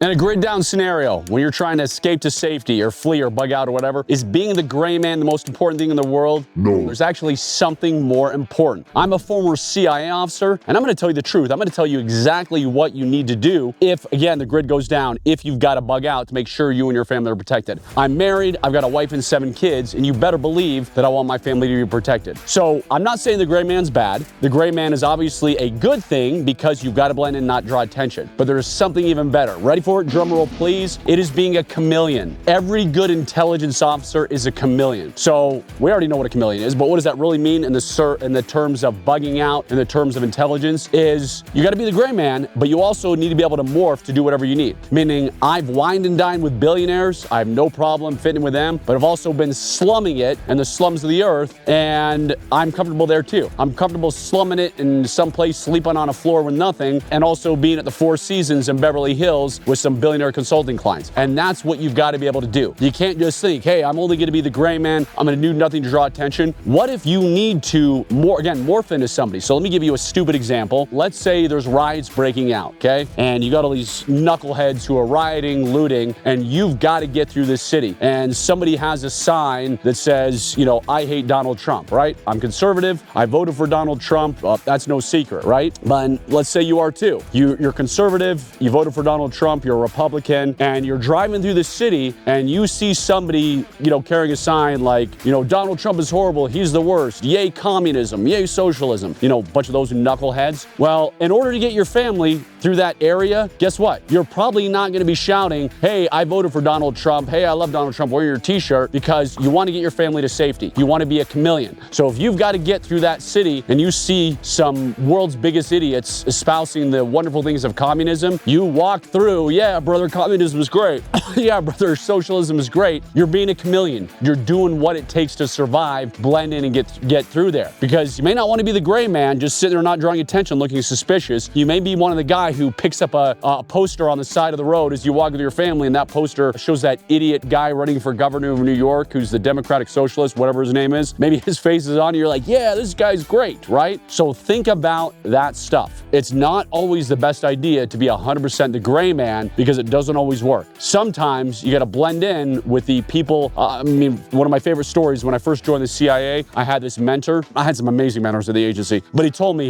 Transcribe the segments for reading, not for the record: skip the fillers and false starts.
In a grid down scenario, when you're trying to escape to safety or flee or bug out or whatever, is being the gray man the most important thing in the world? No. There's actually something more important. I'm a former CIA officer, and I'm going to tell you the truth. I'm going to tell you exactly what you need to do if, again, the grid goes down, if you've got to bug out to make sure you and your family are protected. I'm married, I've got a wife and 7 kids, and you better believe that I want my family to be protected. So I'm not saying the gray man's bad. The gray man is obviously a good thing because you've got to blend in and not draw attention. But there's something even better. Ready for it? Drum roll, please. It is being a chameleon. Every good intelligence officer is a chameleon. So we already know what a chameleon is, but what does that really mean in the terms of bugging out, in the terms of intelligence, is you got to be the gray man, but you also need to be able to morph to do whatever you need. Meaning, I've wined and dined with billionaires. I have no problem fitting with them, but I've also been slumming it in the slums of the earth, and I'm comfortable there too. I'm comfortable slumming it in some place, sleeping on a floor with nothing, and also being at the Four Seasons in Beverly Hills with some billionaire consulting clients. And that's what you've got to be able to do. You can't just think, hey, I'm only going to be the gray man. I'm going to do nothing to draw attention. What if you need to morph into somebody? So let me give you a stupid example. Let's say there's riots breaking out, okay? And you got all these knuckleheads who are rioting, looting, and you've got to get through this city. And somebody has a sign that says, you know, I hate Donald Trump, right? I'm conservative. I voted for Donald Trump. That's no secret, right? But let's say you are too. You're conservative. You voted for Donald Trump. You're a Republican, and you're driving through the city and you see somebody, you know, carrying a sign like, you know, Donald Trump is horrible. He's the worst. Yay communism. Yay socialism. You know, a bunch of those knuckleheads. Well, in order to get your family through that area, guess what? You're probably not going to be shouting, hey, I voted for Donald Trump. Hey, I love Donald Trump. Wear your t-shirt, because you want to get your family to safety. You want to be a chameleon. So if you've got to get through that city and you see some world's biggest idiots espousing the wonderful things of communism, you walk through, yeah, brother, communism is great. Yeah, brother, socialism is great. You're being a chameleon. You're doing what it takes to survive, blend in, and get through there. Because you may not want to be the gray man, just sitting there not drawing attention, looking suspicious. You may be one of the guys who picks up a poster on the side of the road as you walk with your family, and that poster shows that idiot guy running for governor of New York who's the Democratic Socialist, whatever his name is. Maybe his face is on, and you're like, yeah, this guy's great, right? So think about that stuff. It's not always the best idea to be 100% the gray man, because it doesn't always work. Sometimes you got to blend in with the people. I mean, one of my favorite stories, when I first joined the CIA, I had this mentor. I had some amazing mentors at the agency, but he told me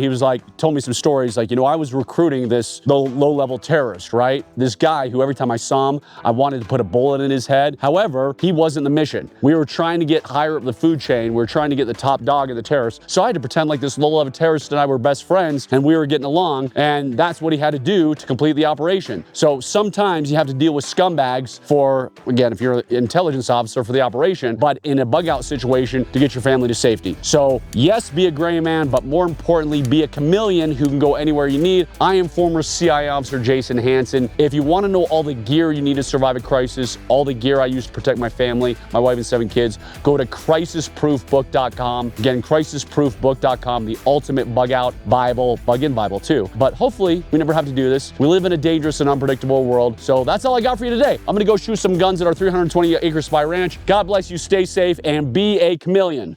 some stories like, you know, I was recruiting this low-level terrorist, right? This guy who every time I saw him, I wanted to put a bullet in his head. However, he wasn't the mission. We were trying to get higher up the food chain. We were trying to get the top dog of the terrorists. So I had to pretend like this low-level terrorist and I were best friends, and we were getting along, and that's what he had to do to complete the operation. So sometimes you have to deal with scumbags for, again, if you're an intelligence officer, for the operation, but in a bug out situation to get your family to safety. So yes, be a gray man, but more importantly, be a chameleon who can go anywhere you need. I am former CIA officer Jason Hanson. If you want to know all the gear you need to survive a crisis, all the gear I use to protect my family, my wife and 7 kids, go to crisisproofbook.com. Again, crisisproofbook.com, the ultimate bug out Bible, bug in Bible too. But hopefully we never have to do this. We live in a dangerous and unpredictable world. So that's all I got for you today. I'm going to go shoot some guns at our 320-acre spy ranch. God bless you, stay safe, and be a chameleon.